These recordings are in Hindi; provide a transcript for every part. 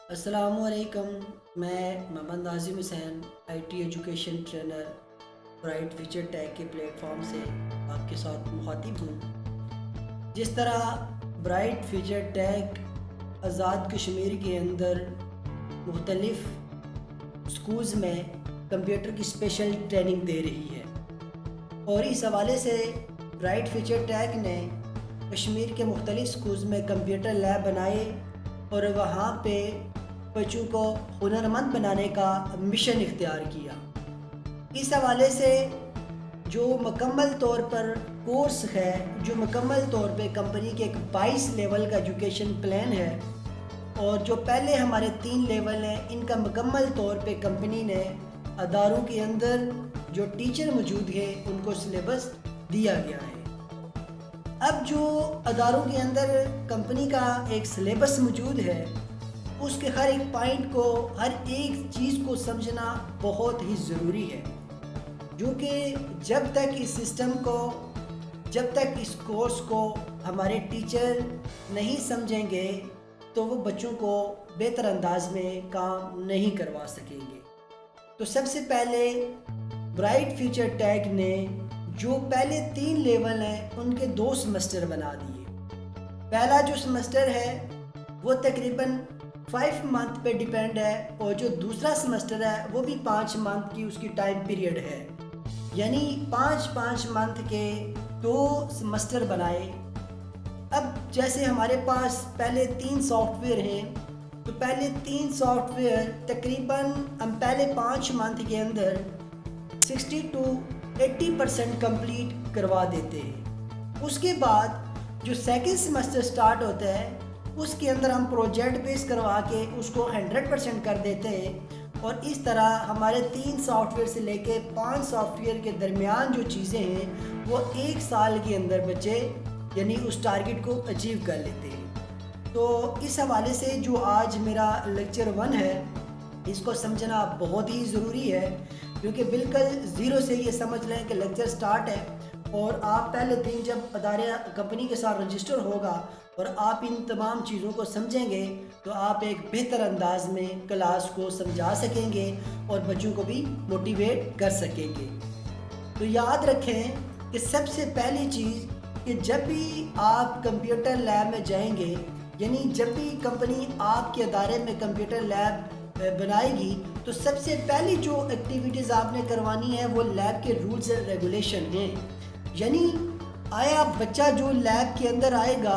अस्सलामुअलैकुम। मैं Mohammad Nazim Hussain, IT education trainer bright future tech के प्लेटफॉर्म से आपके साथ मुखातिब हूँ। जिस तरह bright future tech Azad Kashmir के अंदर मुख्तलिफ़ स्कूल्स में कंप्यूटर की स्पेशल ट्रेनिंग दे रही है, और इस हवाले से ब्राइट फ्यूचर टेक ने कश्मीर के मुख्तलिफ़ स्कूल्स में कंप्यूटर लैब बनाए और वहाँ पे बच्चों को हुनरमंद बनाने का मिशन इख्तियार किया। इस हवाले से जो मुकम्मल तौर पर कोर्स है, जो मुकम्मल तौर पे कंपनी के एक 22 लेवल का एजुकेशन प्लान है, और जो पहले हमारे 3 लेवल हैं, इनका मुकम्मल तौर पे कंपनी ने अदारों के अंदर जो टीचर मौजूद है उनको सिलेबस दिया गया है। अब जो अदारों के अंदर कंपनी का एक सिलेबस मौजूद है, उसके हर एक पॉइंट को, हर एक चीज़ को समझना बहुत ही ज़रूरी है, जो कि जब तक इस सिस्टम को, जब तक इस कोर्स को हमारे टीचर नहीं समझेंगे तो वो बच्चों को बेहतर अंदाज में काम नहीं करवा सकेंगे। तो सबसे पहले ब्राइट फ्यूचर टेक ने जो पहले 3 लेवल हैं उनके 2 सेमेस्टर बना दिए। पहला जो सेमेस्टर है वो तकरीबन 5 मंथ पे डिपेंड है, और जो दूसरा सेमेस्टर है वो भी 5 मंथ की उसकी टाइम पीरियड है, यानी 5-5 मंथ के 2 सेमेस्टर बनाए। अब जैसे हमारे पास पहले 3 सॉफ्टवेयर हैं, तो पहले 3 सॉफ्टवेयर तकरीबन हम पहले 5 मंथ के अंदर 60 to 80% कंप्लीट करवा देते हैं। उसके बाद जो सेकेंड सेमेस्टर स्टार्ट होता है उसके अंदर हम प्रोजेक्ट बेस करवा के उसको 100% कर देते हैं, और इस तरह हमारे 3 सॉफ्टवेयर से लेके 5 सॉफ्टवेयर के दरमियान जो चीज़ें हैं वो 1 साल के अंदर बच्चे यानी उस टारगेट को अचीव कर लेते हैं। तो इस हवाले से जो आज मेरा लेक्चर 1 है, इसको समझना बहुत ही ज़रूरी है, क्योंकि बिल्कुल ज़ीरो से ये समझ लें कि लेक्चर स्टार्ट है, और आप पहले दिन जब अदारे कंपनी के साथ रजिस्टर होगा और आप इन तमाम चीज़ों को समझेंगे तो आप एक बेहतर अंदाज में क्लास को समझा सकेंगे और बच्चों को भी मोटिवेट कर सकेंगे। तो याद रखें कि सबसे पहली चीज़ कि जब भी आप कंप्यूटर लैब में जाएंगे, यानी जब भी कंपनी आपके अदारे में कंप्यूटर लैब बनाएगी, तो सबसे पहली जो एक्टिविटीज़ आपने करवानी है वो लैब के रूल्स एंड रेगुलेशन हैं। यानी आया बच्चा जो लैब के अंदर आएगा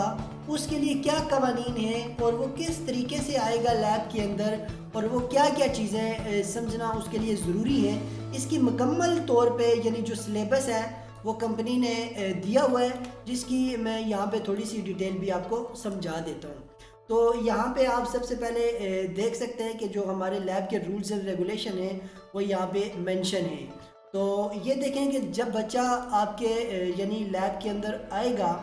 उसके लिए क्या कवानीन है, और वो किस तरीके से आएगा लैब के अंदर, और वो क्या क्या चीज़ें समझना उसके लिए ज़रूरी है, इसकी मुकम्मल तौर पे यानी जो सिलेबस है वो कंपनी ने दिया हुआ है, जिसकी मैं यहाँ पे थोड़ी सी डिटेल भी आपको समझा देता हूँ। तो यहाँ पे आप सबसे पहले देख सकते हैं कि जो हमारे लैब के रूल्स एंड रेगुलेशन हैं वो यहाँ पे मेंशन है। तो ये देखें कि जब बच्चा आपके यानी लैब के अंदर आएगा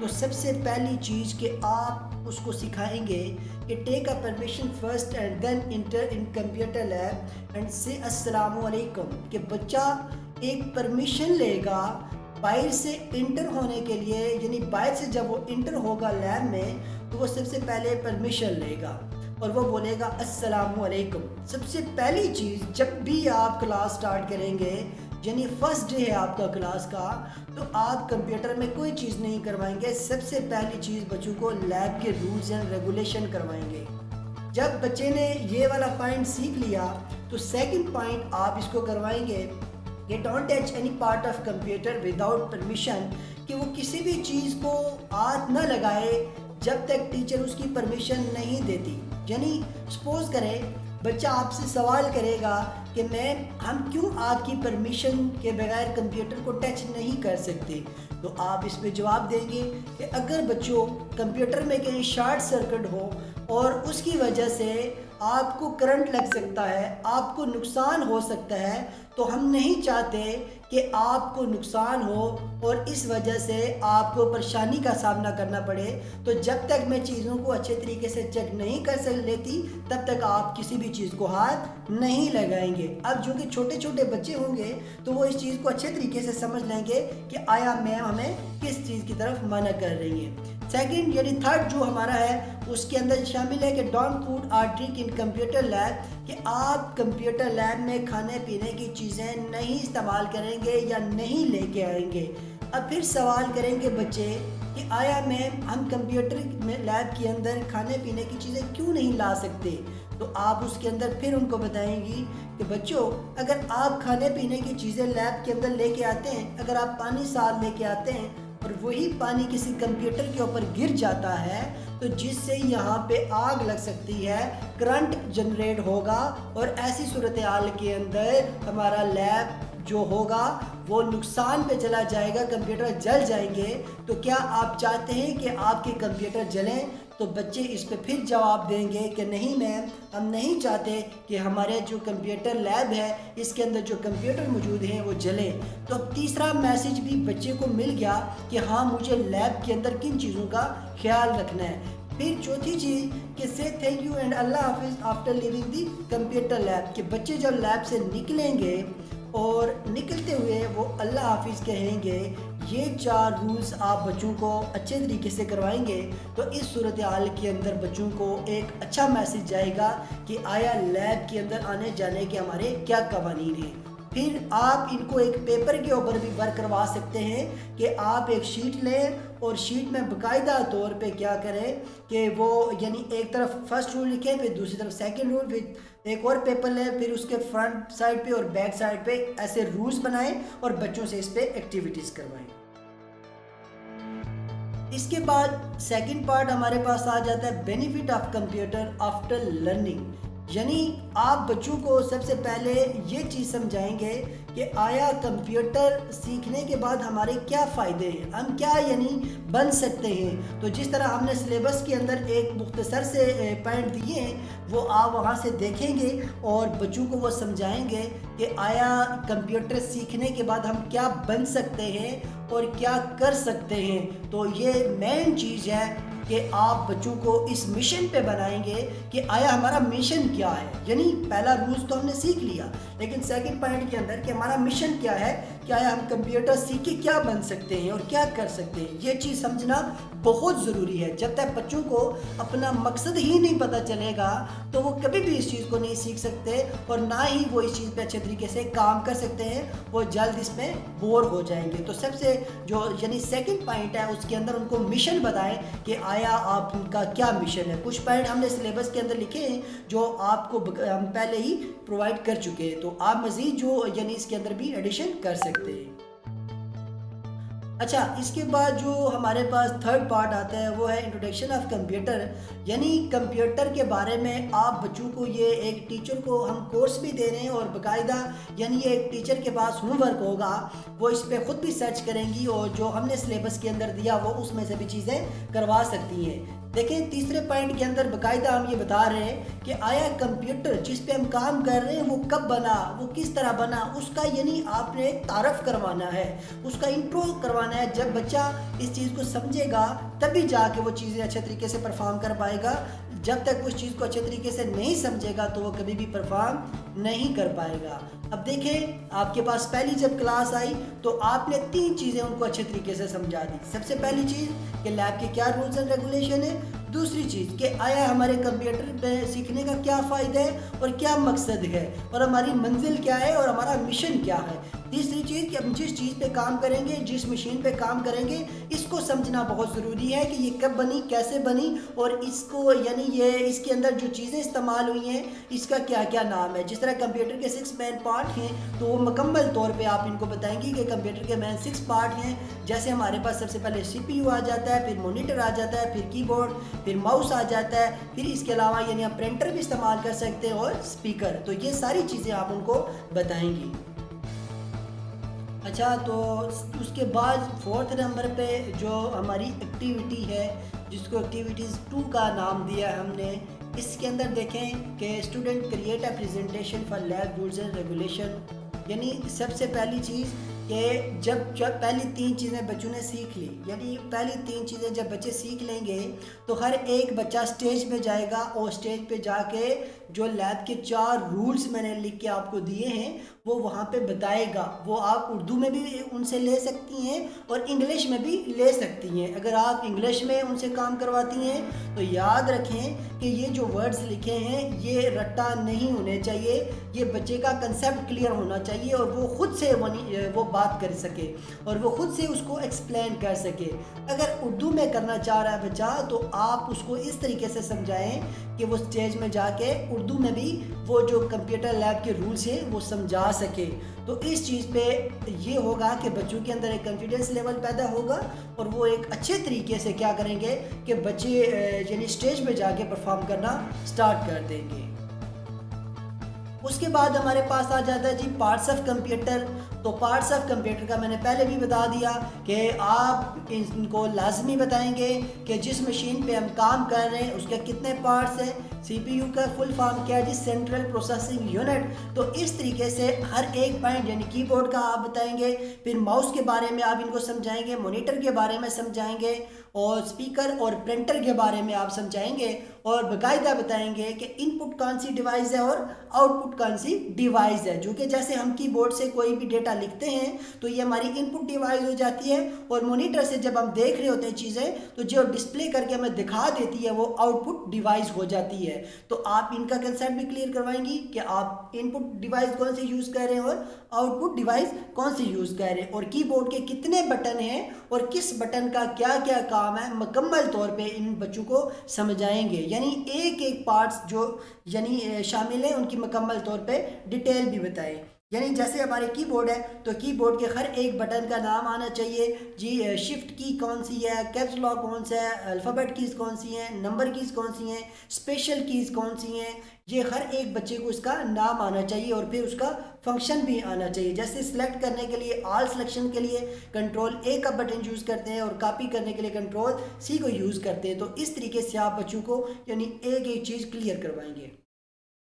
तो सबसे पहली चीज़ कि आप उसको सिखाएंगे कि take a permission first and then enter in computer lab and से अस्सलामु अलैकुम, कि बच्चा एक परमिशन लेगा बाहर से इंटर होने के लिए, यानी बाहर से जब वो इंटर होगा लैब में तो वो सबसे पहले परमिशन लेगा और वो बोलेगा अस्सलामु अलैकुम। सबसे पहली चीज़ जब भी आप क्लास स्टार्ट करेंगे, यानी फर्स्ट डे है आपका क्लास का, तो आप कंप्यूटर में कोई चीज़ नहीं करवाएंगे। सबसे पहली चीज़ बच्चों को लैब के रूल्स एंड रेगुलेशन करवाएंगे। जब बच्चे ने ये वाला पॉइंट सीख लिया तो सेकंड पॉइंट आप इसको करवाएंगे कि don't touch any part of computer without permission, कि वो किसी भी चीज़ को हाथ न लगाए जब तक टीचर उसकी परमिशन नहीं देती। यानी सपोज करें बच्चा आपसे सवाल करेगा कि मैम हम क्यों आपकी परमिशन के बगैर कंप्यूटर को टच नहीं कर सकते, तो आप इस पे जवाब देंगे कि अगर बच्चों कंप्यूटर में कहीं शॉर्ट सर्किट हो और उसकी वजह से आपको करंट लग सकता है, आपको नुकसान हो सकता है, तो हम नहीं चाहते कि आपको नुकसान हो और इस वजह से आपको परेशानी का सामना करना पड़े। तो जब तक मैं चीज़ों को अच्छे तरीके से चेक नहीं कर लेती तब तक आप किसी भी चीज़ को हाथ नहीं लगाएंगे। अब जो कि छोटे छोटे बच्चे होंगे तो वो इस चीज़ को अच्छे तरीके से समझ लेंगे कि आया मैम हमें किस चीज़ की तरफ मना कर रही है। सेकंड यानी थर्ड जो हमारा है उसके अंदर शामिल है कि डोंट फूड और ड्रिंक इन कंप्यूटर लैब, कि आप कंप्यूटर लैब में खाने पीने की चीज़ें नहीं इस्तेमाल करेंगे या नहीं लेके आएंगे। अब फिर सवाल करेंगे बच्चे कि आया मैम हम कंप्यूटर में लैब के अंदर खाने पीने की चीज़ें क्यों नहीं ला सकते, तो आप उसके अंदर फिर उनको बताएंगी कि बच्चों अगर आप खाने पीने की चीज़ें लैब के अंदर लेके आते हैं, अगर आप पानी साथ लेके आते हैं और वही पानी किसी कंप्यूटर के ऊपर गिर जाता है तो जिससे यहाँ पे आग लग सकती है, करंट जनरेट होगा और ऐसी सूरत हाल के अंदर हमारा लैब जो होगा वो नुकसान पे चला जाएगा, कंप्यूटर जल जाएंगे। तो क्या आप चाहते हैं कि आपके कंप्यूटर जलें? तो बच्चे इस पे फिर जवाब देंगे कि नहीं मैम, हम नहीं चाहते कि हमारे जो कंप्यूटर लैब है इसके अंदर जो कंप्यूटर मौजूद हैं वो जले। तो अब तीसरा मैसेज भी बच्चे को मिल गया कि हाँ मुझे लैब के अंदर किन चीज़ों का ख्याल रखना है। फिर चौथी चीज़ कि से थैंक यू एंड अल्लाह हाफिज़ आफ्टर लिविंग दी कंप्यूटर लैब, कि बच्चे जब लैब से निकलेंगे और निकलते हुए वो अल्लाह हाफिज़ कहेंगे। ये 4 रूल्स आप बच्चों को अच्छे तरीके से करवाएंगे तो इस सूरत हाल के अंदर बच्चों को एक अच्छा मैसेज जाएगा कि आया लैब के अंदर आने जाने के हमारे क्या कवानीन हैं। फिर आप इनको एक पेपर के ऊपर भी वर्क करवा सकते हैं कि आप एक शीट लें और शीट में बाकायदा तौर पे क्या करें कि वो यानी एक तरफ फर्स्ट रूल लिखें, फिर दूसरी तरफ सेकंड रूल, फिर एक और पेपर लें, फिर उसके फ्रंट साइड पे और बैक साइड पे ऐसे रूल्स बनाएं और बच्चों से इस पे एक्टिविटीज़ करवाएं। इसके बाद सेकंड पार्ट हमारे पास आ जाता है benefit of computer after learning, यानी आप बच्चों को सबसे पहले ये चीज़ समझाएंगे कि आया कंप्यूटर सीखने के बाद हमारे क्या फ़ायदे हैं, हम क्या यानी बन सकते हैं। तो जिस तरह हमने सिलेबस के अंदर एक मुख्तसर से पॉइंट दिए हैं वो आप वहाँ से देखेंगे और बच्चों को वो समझाएंगे कि आया कंप्यूटर सीखने के बाद हम क्या बन सकते हैं और क्या कर सकते हैं। तो ये मेन चीज़ है कि आप बच्चों को इस मिशन पे बनाएंगे कि आया हमारा मिशन क्या है। यानी पहला रूल्स तो हमने सीख लिया, लेकिन सेकंड पॉइंट के अंदर कि हमारा मिशन क्या है, कि आया हम कंप्यूटर सीख के क्या बन सकते हैं और क्या कर सकते हैं। ये चीज़ समझना बहुत ज़रूरी है। जब तक बच्चों को अपना मकसद ही नहीं पता चलेगा तो वो कभी भी इस चीज़ को नहीं सीख सकते और ना ही वो इस चीज़ पे अच्छे तरीके से काम कर सकते हैं, वो जल्द इसमें बोर हो जाएंगे। तो सबसे जो यानी सेकंड पॉइंट है उसके अंदर उनको मिशन बताएं कि आया आपका क्या मिशन है। कुछ पॉइंट हमने सिलेबस के अंदर लिखे हैं जो आपको हम पहले ही प्रोवाइड कर चुके हैं, तो आप मज़ीद जो यानी इसके अंदर भी एडिशन कर सकते हैं। अच्छा, इसके बाद जो हमारे पास थर्ड पार्ट आता है वो है इंट्रोडक्शन ऑफ कंप्यूटर, यानी कंप्यूटर के बारे में आप बच्चों को ये एक टीचर को हम कोर्स भी दे रहे हैं और बाकायदा यानी ये एक टीचर के पास होमवर्क होगा, वो इस पर ख़ुद भी सर्च करेंगी और जो हमने सिलेबस के अंदर दिया वो उसमें से भी चीज़ें करवा सकती हैं। देखें तीसरे पॉइंट के अंदर बाकायदा हम ये बता रहे हैं कि आया कंप्यूटर जिस पे हम काम कर रहे हैं वो कब बना, वो किस तरह बना, उसका यानी आपने एक तारफ़ करवाना है, उसका इंट्रो करवाना है। जब बच्चा इस चीज़ को समझेगा तभी जाके वो चीज़ें अच्छे तरीके से परफॉर्म कर पाएगा। जब तक उस चीज़ को अच्छे तरीके से नहीं समझेगा तो वो कभी भी परफॉर्म नहीं कर पाएगा। अब देखें आपके पास पहली जब क्लास आई तो आपने 3 चीज़ें उनको अच्छे तरीके से समझा दी। सबसे पहली चीज़ कि लैब के क्या रूल्स एंड रेगुलेशन है, दूसरी चीज़ कि आया हमारे कंप्यूटर पे सीखने का क्या फ़ायदा है और क्या मकसद है और हमारी मंजिल क्या है और हमारा मिशन क्या है, तीसरी चीज़ कि हम जिस चीज़ पे काम करेंगे, जिस मशीन पे काम करेंगे, इसको समझना बहुत ज़रूरी है कि ये कब बनी, कैसे बनी और इसको यानी ये इसके अंदर जो चीज़ें इस्तेमाल हुई हैं इसका क्या क्या नाम है। जिस तरह कंप्यूटर के 6 मेन पार्ट हैं तो वो मुकम्मल तौर पे आप इनको बताएंगे कि कंप्यूटर के मेन 6 पार्ट हैं। जैसे हमारे पास सबसे पहले CPU आ जाता है, फिर मोनीटर आ जाता है, फिर कीबोर्ड, फिर माउस आ जाता है, फिर इसके अलावा यानी आप प्रिंटर भी इस्तेमाल कर सकते हैं और स्पीकर। तो ये सारी चीज़ें आप उनको बताएंगी। अच्छा, तो उसके बाद 4th नंबर पे जो हमारी एक्टिविटी है जिसको एक्टिविटीज़ 2 का नाम दिया हमने, इसके अंदर देखें कि student create a presentation for lab rules and regulation, यानी सबसे पहली चीज़ कि जब पहली 3 चीज़ें बच्चों ने सीख ली, यानी पहली 3 चीज़ें जब बच्चे सीख लेंगे तो हर एक बच्चा स्टेज पे जाएगा और स्टेज पे जाके जो लैब के 4 रूल्स मैंने लिख के आपको दिए हैं वो वहाँ पे बताएगा। वो आप उर्दू में भी उनसे ले सकती हैं और इंग्लिश में भी ले सकती हैं। अगर आप इंग्लिश में उनसे काम करवाती हैं तो याद रखें कि ये जो वर्ड्स लिखे हैं ये रट्टा नहीं होने चाहिए, ये बच्चे का कंसेप्ट क्लियर होना चाहिए और वो खुद से वो बात कर सके और वो खुद से उसको एक्सप्लेन कर सके। अगर उर्दू में करना चाह रहा है बच्चा तो आप उसको इस तरीके से समझाएं कि वो स्टेज में जाके उर्दू में भी वो जो कंप्यूटर लैब के रूल्स हैं वो समझा सके। तो इस चीज़ पे ये होगा कि बच्चों के अंदर एक कॉन्फिडेंस लेवल पैदा होगा और वो एक अच्छे तरीके से क्या करेंगे कि बच्चे यानी स्टेज पे जाके परफॉर्म करना स्टार्ट कर देंगे। उसके बाद हमारे पास आ जाता है जी पार्ट्स ऑफ कंप्यूटर। तो पार्ट्स ऑफ कंप्यूटर का मैंने पहले भी बता दिया कि आप इनको लाजमी बताएंगे कि जिस मशीन पे हम काम कर रहे हैं उसके कितने पार्ट्स हैं। सीपीयू का फुल फॉर्म क्या है जी? Central processing unit. तो इस तरीके से हर एक पॉइंट यानी कीबोर्ड का आप बताएंगे, फिर माउस के बारे में आप इनको समझाएंगे, मॉनिटर के बारे में समझाएंगे और स्पीकर और प्रिंटर के बारे में आप समझाएंगे और बाकायदा बताएंगे कि इनपुट कौन सी डिवाइस है और आउटपुट कौन सी डिवाइस है। जो कि जैसे हम कीबोर्ड से कोई भी डेटा लिखते हैं तो ये हमारी इनपुट डिवाइस हो जाती है और मॉनिटर से जब हम देख रहे होते हैं चीज़ें तो जो डिस्प्ले करके हमें दिखा देती है वो आउटपुट डिवाइस हो जाती है। तो आप इनका कंसेप्ट भी क्लियर करवाएंगी कि आप इनपुट डिवाइस कौन सी यूज़ कर रहे हैं और आउटपुट डिवाइस कौन सी यूज़ कर रहे हैं और कीबोर्ड के कितने बटन हैं और किस बटन का क्या क्या काम है मुकम्मल तौर पे इन बच्चों को समझाएंगे। यानी एक एक पार्ट्स जो यानी शामिल हैं उनकी मुकम्मल तौर पे डिटेल भी बताएं। यानी जैसे हमारे कीबोर्ड है तो कीबोर्ड के हर एक बटन का नाम आना चाहिए जी। शिफ्ट की कौन सी है, कैप्स लॉक कौन सा है, अल्फ़ाबेट कीज़ कौन सी हैं, नंबर कीज़ कौन सी हैं, स्पेशल कीज़ कौन सी हैं, ये हर एक बच्चे को इसका नाम आना चाहिए और फिर उसका फंक्शन भी आना चाहिए। जैसे सिलेक्ट करने के लिए ऑल सिलेक्शन के लिए कंट्रोल ए का बटन यूज़ करते हैं और कॉपी करने के लिए कंट्रोल सी को यूज़ करते हैं। तो इस तरीके से आप बच्चों को यानी एक एक चीज़ क्लियर करवाएंगे।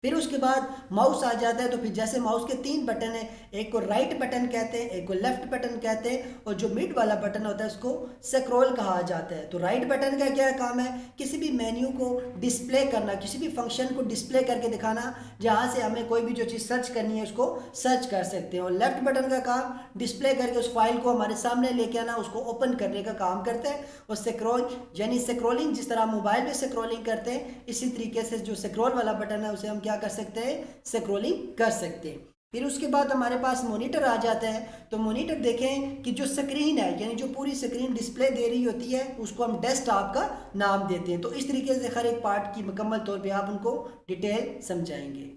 फिर उसके बाद माउस आ जाता है तो फिर जैसे माउस के 3 बटन हैं, एक को राइट बटन कहते हैं, एक को लेफ्ट बटन कहते हैं और जो मिड वाला बटन होता है उसको स्क्रॉल कहा जाता है। तो राइट बटन का क्या काम है? किसी भी मेन्यू को डिस्प्ले करना, किसी भी फंक्शन को डिस्प्ले करके दिखाना, जहाँ से हमें कोई भी जो चीज़ सर्च करनी है उसको सर्च कर सकते हैं। और लेफ्ट बटन का काम डिस्प्ले करके उस फाइल को हमारे सामने लेके आना, उसको ओपन करने का काम करता है। और स्क्रॉल यानी स्क्रॉलिंग, जिस तरह मोबाइल में स्क्रॉलिंग करते हैं इसी तरीके से जो स्क्रॉल वाला बटन है उसे हम क्या कर सकते हैं? स्क्रॉलिंग कर सकते हैं। फिर उसके बाद हमारे पास मॉनिटर आ जाता है। तो मॉनिटर देखें कि जो स्क्रीन है यानी जो पूरी स्क्रीन डिस्प्ले दे रही होती है उसको हम डेस्कटॉप का नाम देते हैं। तो इस तरीके से हर एक पार्ट की मुकम्मल तौर पे आप उनको डिटेल समझाएंगे।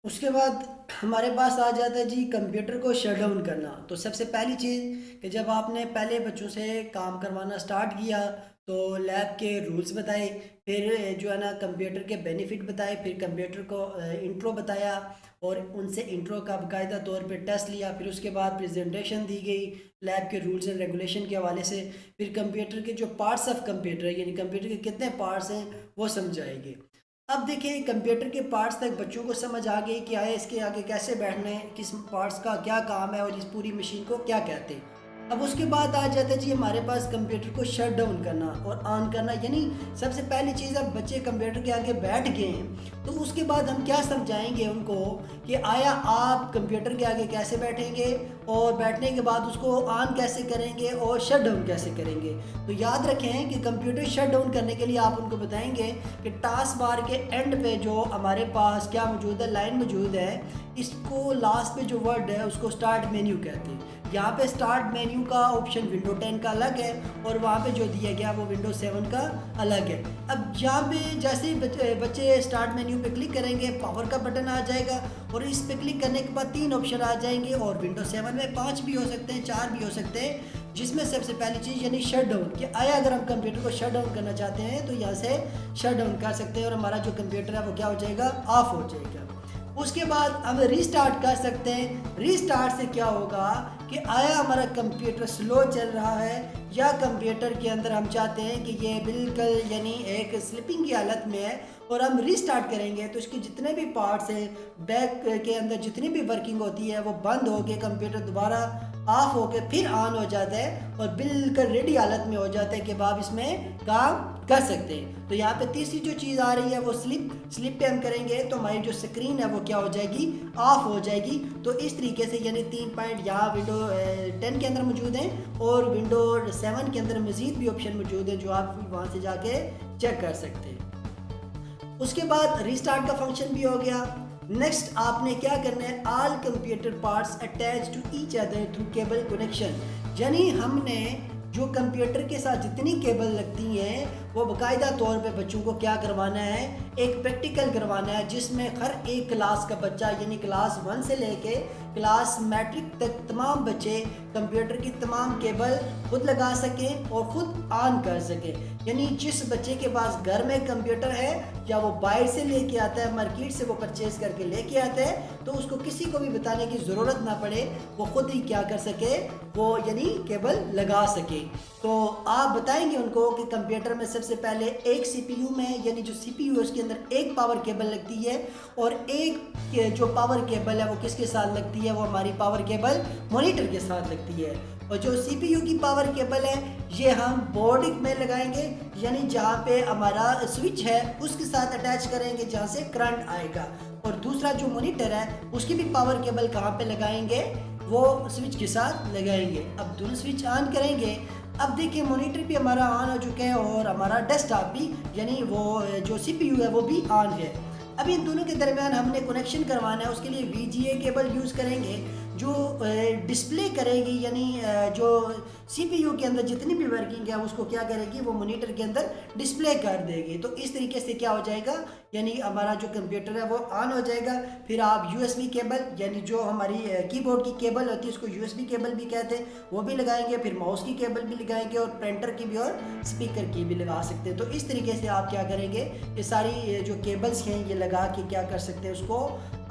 उसके बाद हमारे पास आ जाता है जी कंप्यूटर को शट डाउन करना। तो सबसे पहली चीज़ कि जब आपने पहले बच्चों से काम करवाना स्टार्ट किया तो लैब के रूल्स बताए, फिर जो है ना कंप्यूटर के बेनिफिट बताए, फिर कंप्यूटर को इंट्रो बताया और उनसे इंट्रो का बाकायदा तौर पे टेस्ट लिया। फिर उसके बाद प्रेजेंटेशन दी गई लैब के रूल्स एंड रेगुलेशन के हवाले से। फिर कंप्यूटर के जो पार्ट्स ऑफ कंप्यूटर है यानी कंप्यूटर के कितने पार्ट्स हैं वो समझाएंगे। अब देखिए कंप्यूटर के पार्ट्स तक बच्चों को समझ आ गई कि आए इसके आगे कैसे बैठना है, किस पार्ट्स का क्या काम है और इस पूरी मशीन को क्या कहते हैं। अब उसके बाद आ जाता है जी हमारे पास कंप्यूटर को शट डाउन करना और ऑन करना। यानी सबसे पहली चीज़, अब बच्चे कंप्यूटर के आगे बैठ गए हैं तो उसके बाद हम क्या समझाएंगे उनको कि आया आप कंप्यूटर के आगे कैसे बैठेंगे और बैठने के बाद उसको ऑन कैसे करेंगे और शट डाउन कैसे करेंगे। तो याद रखें कि कंप्यूटर शट डाउन करने के लिए आप उनको बताएंगे कि टास्क बार के एंड पे जो हमारे पास क्या मौजूद है, लाइन मौजूद है, इसको लास्ट पे जो वर्ड है उसको स्टार्ट मेन्यू कहते हैं। यहाँ पे स्टार्ट मेन्यू का ऑप्शन विंडो 10 का अलग है और वहाँ पे जो दिया गया वो विंडो 7 का अलग है। अब यहाँ पे जैसे ही बच्चे स्टार्ट मेन्यू पे क्लिक करेंगे पावर का बटन आ जाएगा और इस पे क्लिक करने के बाद 3 ऑप्शन आ जाएंगे और विंडो 7 में 5 भी हो सकते हैं, 4 भी हो सकते हैं, जिसमें सबसे पहली चीज़ यानी शट डाउन कि आया अगर हम कंप्यूटर को शट डाउन करना चाहते हैं तो यहाँ से शट डाउन कर सकते हैं और हमारा जो कंप्यूटर है वो क्या हो जाएगा? ऑफ हो जाएगा। उसके बाद हम रीस्टार्ट कर सकते हैं। रीस्टार्ट से क्या होगा कि आया हमारा कंप्यूटर स्लो चल रहा है या कंप्यूटर के अंदर हम चाहते हैं कि ये बिल्कुल यानी एक स्लिपिंग की हालत में है और हम रीस्टार्ट करेंगे तो इसके जितने भी पार्ट्स हैं बैक के अंदर जितनी भी वर्किंग होती है वो बंद होके कंप्यूटर दोबारा ऑफ होके फिर ऑन हो जाता है और बिल्कुल रेडी हालत में हो जाता है कि अब आप इसमें काम कर सकते हैं। तो यहाँ पे तीसरी जो चीज़ आ रही है वो स्लिप पे हम करेंगे तो हमारी जो स्क्रीन है वो क्या हो जाएगी, ऑफ हो जाएगी। तो इस तरीके से यानी 3 पॉइंट यहाँ विंडो 10 के अंदर मौजूद हैं और विंडो 7 के अंदर मज़ीद भी ऑप्शन मौजूद है जो आप वहाँ से जाके चेक कर सकते हैं। उसके बाद रीस्टार्ट का फंक्शन भी हो गया। नेक्स्ट आपने क्या करना है, all computer parts attach to each other through cable connection, यानी हमने जो कंप्यूटर के साथ जितनी केबल लगती हैं वो बाकायदा तौर पे बच्चों को क्या करवाना है, एक प्रैक्टिकल करवाना है जिसमें हर एक क्लास का बच्चा यानी क्लास 1 से लेके क्लास मैट्रिक तक तमाम बच्चे कंप्यूटर की तमाम केबल खुद लगा सकें और ख़ुद ऑन कर सकें। यानी जिस बच्चे के पास घर में कंप्यूटर है या वो बाहर से लेके आता है, मार्केट से वो परचेज़ करके लेके आता है, तो उसको किसी को भी बताने की ज़रूरत ना पड़े, वो ख़ुद ही क्या कर सके, वो यानी केबल लगा सके। तो आप बताएंगे उनको कि कंप्यूटर में सबसे पहले एक सीपीयू में यानी जो सीपीयू है उसके अंदर एक पावर केबल लगती है और एक जो पावर केबल है वो किसके साथ लगती है, वो हमारी पावर केबल मॉनिटर के साथ लगती है। और जो सीपीयू की पावर केबल है ये हम बोर्ड में लगाएंगे यानी जहाँ पे हमारा स्विच है उसके साथ अटैच करेंगे जहाँ से करंट आएगा। और दूसरा जो मॉनिटर है उसकी भी पावर केबल कहाँ पे लगाएंगे, वो स्विच के साथ लगाएंगे। अब दोनों स्विच ऑन करेंगे। अब देखिए मॉनिटर भी हमारा ऑन हो चुका है और हमारा डेस्कटॉप भी यानी वो जो सीपीयू है वो भी ऑन है। अब इन दोनों के दरमियान हमने कनेक्शन करवाना है, उसके लिए VGA केबल यूज़ करेंगे जो डिस्प्ले करेगी यानी जो सीपीयू के अंदर जितनी भी वर्किंग है उसको क्या करेगी, वो मॉनिटर के अंदर डिस्प्ले कर देगी। तो इस तरीके से क्या हो जाएगा, यानी हमारा जो कंप्यूटर है वो ऑन हो जाएगा। फिर आप USB केबल यानी जो हमारी कीबोर्ड की केबल होती है उसको USB केबल भी कहते हैं, वो भी लगाएंगे। फिर माउस की केबल भी लगाएंगे और प्रिंटर की भी और स्पीकर की भी लगा सकते हैं। तो इस तरीके से आप क्या करेंगे, ये सारी जो केबल्स हैं ये लगा के क्या कर सकते हैं, उसको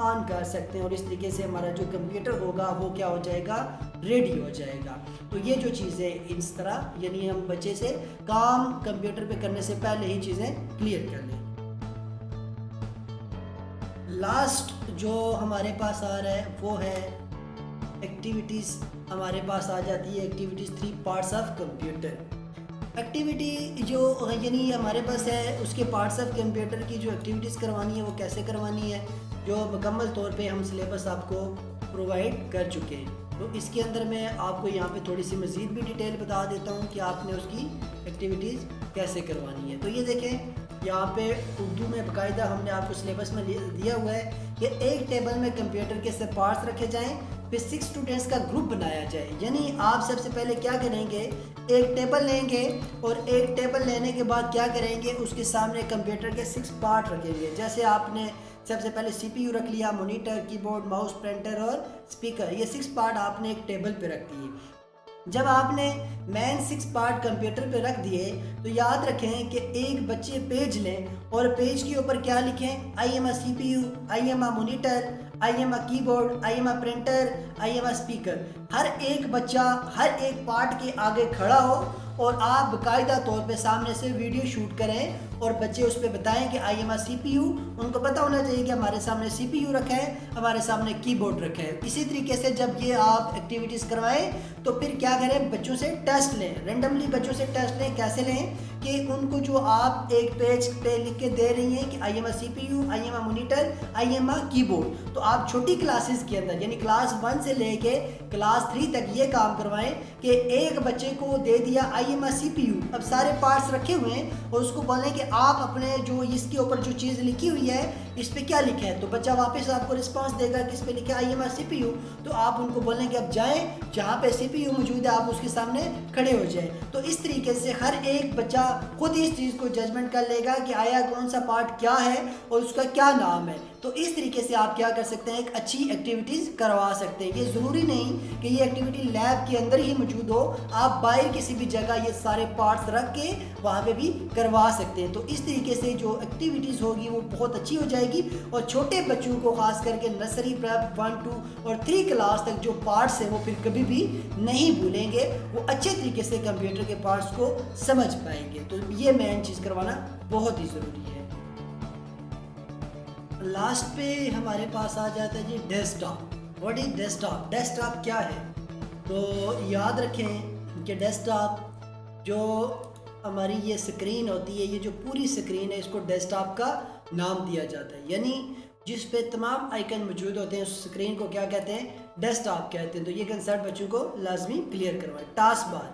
ऑन कर सकते हैं और इस तरीके से हमारा जो कंप्यूटर होगा वो क्या हो जाएगा, रेडी हो जाएगा। तो ये जो चीज़ें इस तरह यानी हम बच्चे से काम कंप्यूटर पे करने से पहले ही चीज़ें क्लियर कर लें। लास्ट जो हमारे पास आ रहा है वो है एक्टिविटीज़। हमारे पास आ जाती है activities 3 parts of computer. Activity जो यानी हमारे पास है उसके पार्ट्स ऑफ कंप्यूटर की जो एक्टिविटीज़ करवानी है वो कैसे करवानी है, जो मुकम्मल तौर पे हम सिलेबस आपको प्रोवाइड कर चुके हैं। तो इसके अंदर मैं आपको यहाँ पे थोड़ी सी मज़ीद भी डिटेल बता देता हूँ कि आपने उसकी एक्टिविटीज़ कैसे करवानी है। तो ये देखें यहाँ पे उर्दू में बाकायदा हमने आपको सिलेबस में दिया हुआ है कि एक टेबल में कंप्यूटर के सब पार्ट्स रखे जाएँ, फिर 6 स्टूडेंट्स का ग्रुप बनाया जाए। यानी आप सबसे पहले क्या करेंगे, एक टेबल लेंगे और एक टेबल लेने के बाद क्या करेंगे, उसके सामने कंप्यूटर के 6 पार्ट रखेंगे। जैसे आपने सबसे पहले सीपीयू रख लिया, मॉनिटर, कीबोर्ड, माउस, प्रिंटर और स्पीकर, ये 6 पार्ट आपने एक टेबल पे रख दिए। जब आपने मेन 6 पार्ट कंप्यूटर पे रख दिए तो याद रखें कि एक बच्चे पेज लें और पेज के ऊपर क्या लिखें, I am a CPU, I am a monitor, I am a keyboard, I am a printer, I am a speaker. हर एक बच्चा हर एक पार्ट के आगे खड़ा हो और आप बाकायदा तौर पे सामने से वीडियो शूट करें और बच्चे उस पर बताएं कि आई एम अ सीपीयू। उनको पता होना चाहिए कि हमारे सामने सीपीयू रखा है, हमारे सामने कीबोर्ड रखा है। इसी तरीके से जब ये आप एक्टिविटीज़ करवाएं तो फिर क्या करें, बच्चों से टेस्ट लें, रेंडमली बच्चों से टेस्ट लें। कैसे लें कि उनको जो आप एक पेज पे लिख के दे रही हैं कि आई am a CPU, I am a monitor, I am a keyboard, तो आप छोटी क्लासेस के अंदर यानी क्लास 1 से लेके क्लास 3 तक ये काम करवाएं कि एक बच्चे को दे दिया आई एम अ सीपीयू, अब सारे पार्ट्स रखे हुए हैं और उसको बोलें कि आप अपने जो इसके ऊपर जो चीज़ लिखी हुई है इस पे क्या लिखा है, तो बच्चा वापस आपको रिस्पांस देगा कि इस पे लिखा आई एम अ सीपीयू। तो आप उनको बोलें कि अब जाएं जहाँ पे सीपीयू मौजूद है आप उसके सामने खड़े हो जाएं। तो इस तरीके से हर एक बच्चा खुद इस चीज़ को जजमेंट कर लेगा कि आया कौन सा पार्ट क्या है और उसका क्या नाम है। तो इस तरीके से आप क्या कर सकते हैं, एक अच्छी एक्टिविटीज़ करवा सकते हैं। ये ज़रूरी नहीं कि ये एक्टिविटी लैब के अंदर ही मौजूद हो, आप बाहर किसी भी जगह ये सारे पार्ट्स रख के वहाँ पे भी करवा सकते हैं। तो तो इस तरीके से जो एक्टिविटीज़ होगी वो बहुत अच्छी हो जाएगी और छोटे बच्चों को खास करके नर्सरी प्रेप 1, 2 और 3 क्लास तक जो पार्ट्स हैं वो फिर कभी भी नहीं भूलेंगे, वो अच्छे तरीके से कंप्यूटर के पार्ट्स को समझ पाएंगे। तो ये मेन चीज़ करवाना बहुत ही ज़रूरी है। लास्ट पे हमारे पास आ जाता है जी desktop. What is desktop? Desktop क्या है? तो याद रखें कि डेस्कटॉप जो हमारी ये स्क्रीन होती है, ये जो पूरी स्क्रीन है, इसको डेस्कटॉप का नाम दिया जाता है। यानी जिस पे तमाम आइकन मौजूद होते हैं उस स्क्रीन को क्या कहते हैं? डेस्कटॉप कहते हैं। तो ये कंसेप्ट बच्चों को लाजमी क्लियर करवाएं। टास्क बार,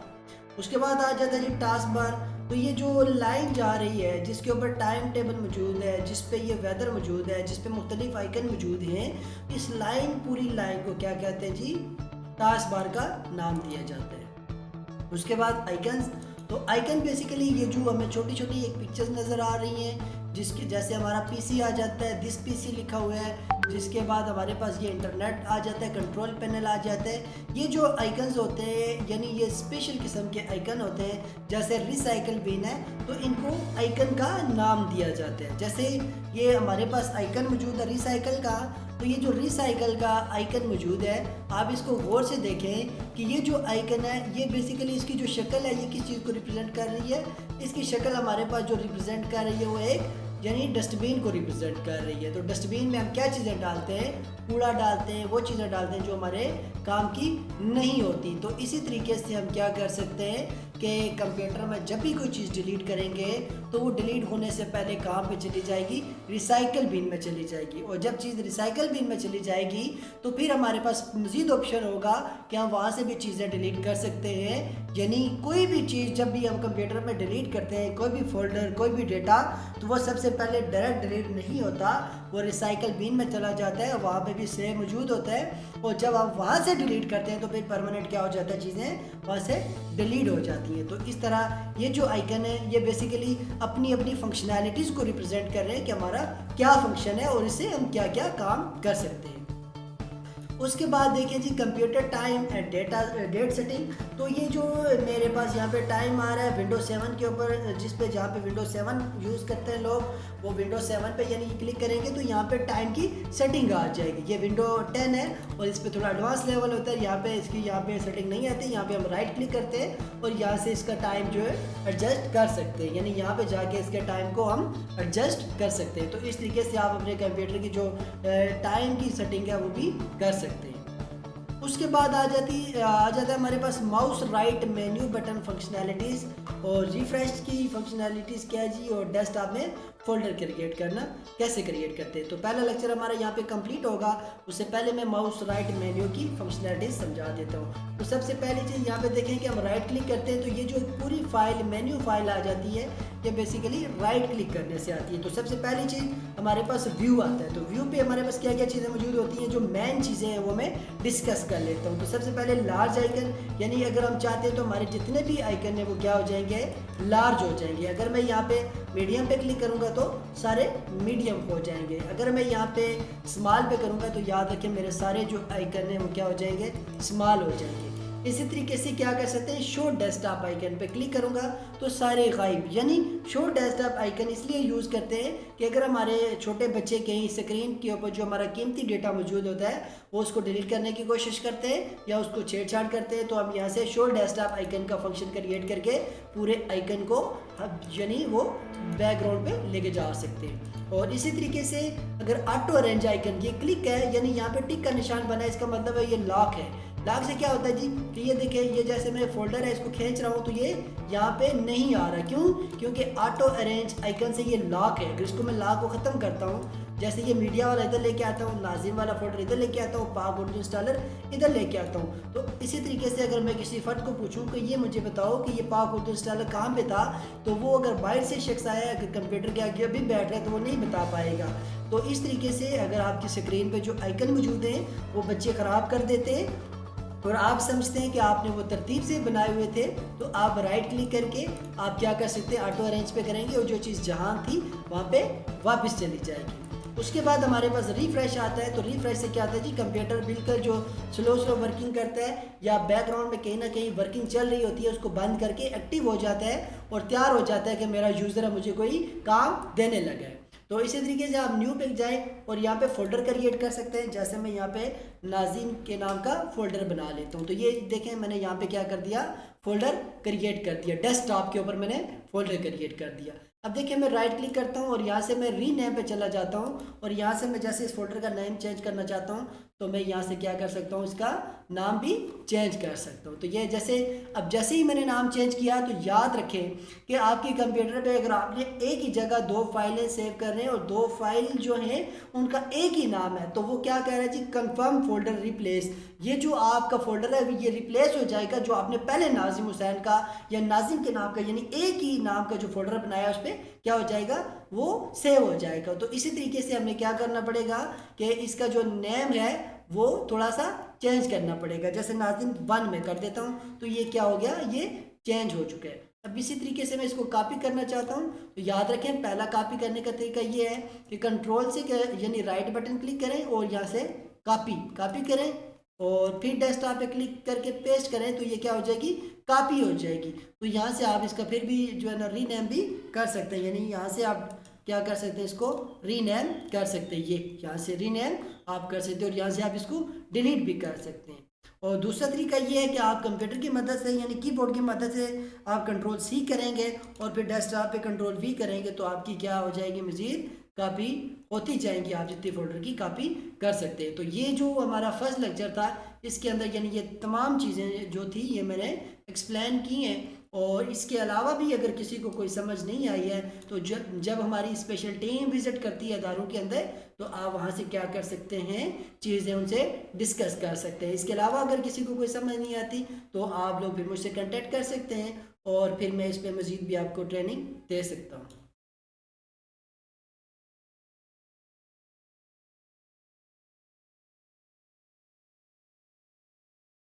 उसके बाद आ जाता है जी टास्क बार। तो ये जो लाइन जा रही है जिसके ऊपर टाइम टेबल मौजूद है, जिस पे ये वेदर मौजूद है, जिस पे मुख्तलिफ आइकन मौजूद हैं, इस लाइन पूरी लाइन को क्या कहते हैं जी? टास्क बार का नाम दिया जाता है। उसके बाद आइकन्स। तो आइकन बेसिकली ये जो हमें छोटी छोटी एक पिक्चर्स नज़र आ रही हैं, जिसके जैसे हमारा पीसी आ जाता है, दिस पीसी लिखा हुआ है, जिसके बाद हमारे पास ये इंटरनेट आ जाता है, कंट्रोल पैनल आ जाता है। ये जो आइकन्स होते हैं यानी ये स्पेशल किस्म के आइकन होते हैं, जैसे रिसाइकल बिन है तो इनको आइकन का नाम दिया जाता है। जैसे ये हमारे पास आइकन मौजूद है रिसाइकल का, तो ये जो रिसाइकल का आइकन मौजूद है, आप इसको गौर से देखें कि ये जो आइकन है ये बेसिकली इसकी जो शक्ल है ये किस चीज़ को रिप्रेजेंट कर रही है? इसकी शक्ल हमारे पास जो रिप्रेजेंट कर रही है वो एक यानी डस्टबिन को रिप्रेजेंट कर रही है। तो डस्टबिन में हम क्या चीज़ें डालते हैं? कूड़ा डालते हैं, वो चीज़ें डालते हैं जो हमारे काम की नहीं होती। तो इसी तरीके से हम क्या कर सकते हैं कि कंप्यूटर में जब भी कोई चीज़ डिलीट करेंगे तो वो डिलीट होने से पहले कहाँ पे चली जाएगी? रिसाइकल बिन में चली जाएगी। और जब चीज़ रिसाइकल बिन में चली जाएगी तो फिर हमारे पास मज़ीद ऑप्शन होगा कि हम वहाँ से भी चीज़ें डिलीट कर सकते हैं। यानी कोई भी चीज़ जब भी हम कंप्यूटर में डिलीट करते हैं, कोई भी फोल्डर, कोई भी डेटा, तो वो सबसे पहले डायरेक्ट डिलीट नहीं होता, वो रिसाइकल बिन में चला जाता है, वहाँ पे भी सेव मौजूद होता है। और जब आप वहाँ से डिलीट करते हैं तो फिर परमानेंट क्या हो जाता है? चीज़ें वहाँ से डिलीट हो जाती हैं। तो इस तरह ये जो आइकन है ये बेसिकली अपनी अपनी फंक्शनैलिटीज़ को रिप्रेजेंट कर रहे हैं कि हमारा क्या फंक्शन है और इससे हम क्या क्या काम कर सकते हैं। उसके बाद देखिए जी computer time and date setting. तो ये जो मेरे पास यहाँ पे टाइम आ रहा है विंडोज 7 के ऊपर, जिस पे जहाँ पे विंडोज 7 यूज़ करते हैं लोग, वो विंडोज 7 पे यानी क्लिक करेंगे तो यहाँ पे टाइम की सेटिंग आ जाएगी। ये विंडो 10 है और इस पर थोड़ा एडवांस लेवल होता है। यहाँ पे इसकी यहाँ पे सेटिंग नहीं आती, यहाँ पे हम राइट क्लिक करते हैं और यहाँ से इसका टाइम जो है एडजस्ट कर सकते हैं, यानी यहाँ पे जाके इसके टाइम को हम एडजस्ट कर सकते हैं। तो इस तरीके से आप अपने कंप्यूटर की जो टाइम की सेटिंग है वो भी कर सकते हैं। उसके बाद आ जाता है हमारे पास mouse right menu button functionalities और रिफ्रेश की फंक्शनैलिटीज़ क्या है जी, और डेस्कटॉप में फोल्डर क्रिएट करना कैसे क्रिएट करते हैं। तो पहला लेक्चर हमारा यहाँ पे कंप्लीट होगा, उससे पहले मैं माउस राइट मेन्यू की फंक्शनैलिटीज़ समझा देता हूँ। तो सबसे पहली चीज़ यहाँ पे देखें कि हम राइट क्लिक करते हैं तो ये जो पूरी फाइल मेन्यू फाइल आ जाती है ये बेसिकली राइट क्लिक करने से आती है। तो सबसे पहली चीज़ हमारे पास व्यू आता है। तो व्यू पे हमारे पास क्या क्या चीज़ें मौजूद होती हैं, जो मेन चीज़ें हैं वो मैं डिस्कस कर लेता हूँ। तो सबसे पहले लार्ज आइकन, यानी अगर हम चाहते हैं तो हमारे जितने भी आइकन है वो क्या हो जाएंगे? लार्ज हो जाएंगे। अगर मैं यहाँ पे मीडियम पे क्लिक करूँगा तो सारे मीडियम हो जाएंगे। अगर मैं यहाँ पे स्मॉल पे करूँगा तो याद रखें मेरे सारे जो आइकन हैं वो क्या हो जाएंगे? स्मॉल हो जाएंगे। इसी तरीके से क्या कर सकते हैं? शो डेस्कटॉप आइकन पे क्लिक करूँगा तो सारे गायब। यानी शो डेस्कटॉप आइकन इसलिए यूज़ करते हैं कि अगर हमारे छोटे बच्चे कहीं स्क्रीन के ऊपर जो हमारा कीमती डेटा मौजूद होता है वो उसको डिलीट करने की कोशिश करते हैं या उसको छेड़छाड़ करते हैं, तो हम यहाँ से शो डेस्कटॉप आइकन का फंक्शन क्रिएट करके पूरे आइकन को यानी वो बैकग्राउंड पे लेके जा सकते हैं। और इसी तरीके से अगर ऑटो अरेंज आइकन ये क्लिक है यानी यहाँ पे टिक का निशान बना है, इसका मतलब है ये लॉक है। लॉक से क्या होता है जी कि ये देखिए ये जैसे मैं फोल्डर है इसको खींच रहा हूँ तो ये यहाँ पे नहीं आ रहा। क्यों? क्योंकि ऑटो अरेंज आइकन से ये लॉक है। अगर इसको मैं लॉक को ख़त्म करता हूँ, जैसे ये मीडिया वाला इधर लेके आता हूँ, नाजिम वाला फोल्डर इधर लेके आता हूँ, पाक उर्दू इंस्टॉलर इधर लेके आता हूँ, तो इसी तरीके से अगर मैं किसी फर्द को पूछूँ कि ये मुझे बताओ कि ये पाक उर्दू इंस्टॉलर कहाँ पे था, तो वो अगर बाहर से शख्स आया अगर कंप्यूटर के आगे अभी बैठ रहा है तो वो नहीं बता पाएगा। तो इस तरीके से अगर आपकी स्क्रीन पर जो आइकन मौजूद हैं वो बच्चे ख़राब कर देते हैं और आप समझते हैं कि आपने वो तरतीब से बनाए हुए थे, तो आप राइट क्लिक करके आप क्या कर सकते हैं? ऑटो अरेंज पे करेंगे और जो चीज़ जहाँ थी वहाँ पे वापस चली जाएगी। उसके बाद हमारे पास रिफ्रेश आता है। तो रिफ्रेश से क्या आता है जी, कंप्यूटर बिल्कुल जो स्लो वर्किंग करता है या बैकग्राउंड में कहीं ना कहीं वर्किंग चल रही होती है उसको बंद करके एक्टिव हो जाता है और तैयार हो जाता है कि मेरा यूज़र मुझे कोई काम देने लगा है। तो इसी तरीके से आप न्यू पे जाएँ और यहाँ पे फोल्डर क्रिएट कर सकते हैं। जैसे मैं यहाँ पे नाज़िम के नाम का फोल्डर बना लेता हूँ। तो ये देखें मैंने यहाँ पे क्या कर दिया, फोल्डर क्रिएट कर दिया, डेस्कटॉप के ऊपर मैंने फोल्डर क्रिएट कर दिया। अब देखिए मैं राइट क्लिक करता हूँ और यहाँ से मैं रीनेम पे चला जाता हूँ और यहाँ से मैं जैसे इस फोल्डर का नेम चेंज करना चाहता हूँ तो मैं यहाँ से क्या कर सकता हूँ, इसका नाम भी चेंज कर सकता हूँ। तो ये जैसे ही मैंने नाम चेंज किया तो याद रखें कि आपके कंप्यूटर पे अगर आपने एक ही जगह दो फाइलें सेव कर रहे हैं और दो फाइल जो हैं उनका एक ही नाम है तो वो क्या कह रहा है जी, कंफर्म फोल्डर रिप्लेस। ये जो आपका फोल्डर है ये रिप्लेस हो जाएगा जो आपने पहले नाजिम हुसैन का या नाजिम के नाम का यानी एक ही नाम का जो फोल्डर बनाया उस पर क्या हो जाएगा, वो सेव हो जाएगा। तो इसी तरीके से हमें क्या करना पड़ेगा कि इसका जो नेम है वो थोड़ा सा चेंज करना पड़ेगा। जैसे नाजिम 1 में कर देता हूँ तो ये क्या हो गया, ये चेंज हो चुका है। अब इसी तरीके से मैं इसको कॉपी करना चाहता हूँ तो याद रखें पहला कॉपी करने का तरीका ये है कि कंट्रोल से यानी राइट बटन क्लिक करें और यहाँ से कॉपी करें और फिर डेस्कटॉप पे क्लिक करके पेस्ट करें तो ये क्या हो जाएगी, कॉपी हो जाएगी। तो यहाँ से आप इसका फिर भी जो है ना रीनेम भी कर सकते हैं, यानी यहाँ से आप क्या कर सकते हैं, इसको रीनेम कर सकते हैं। ये यहाँ से रीनेम आप कर सकते हैं और यहाँ से आप इसको डिलीट भी कर सकते हैं। और दूसरा तरीका ये है कि आप कंप्यूटर की मदद से यानी कीबोर्ड की मदद से आप कंट्रोल सी करेंगे और फिर डेस्कटॉप पे कंट्रोल वी करेंगे तो आपकी क्या हो जाएगी, मज़ीद कॉपी होती जाएंगी, आप जितनी फोल्डर की कॉपी कर सकते हैं। तो ये जो हमारा फर्स्ट लेक्चर था इसके अंदर यानी ये तमाम चीज़ें जो थी ये मैंने एक्सप्लेन की हैं। और इसके अलावा भी अगर किसी को कोई समझ नहीं आई है तो जब हमारी स्पेशल टीम विज़िट करती है इदारों के अंदर तो आप वहाँ से क्या कर सकते हैं, चीज़ें उनसे डिस्कस कर सकते हैं। इसके अलावा अगर किसी को कोई समझ नहीं आती तो आप लोग फिर मुझसे कांटेक्ट कर सकते हैं और फिर मैं इस पर मज़ीद भी आपको ट्रेनिंग दे सकता हूँ।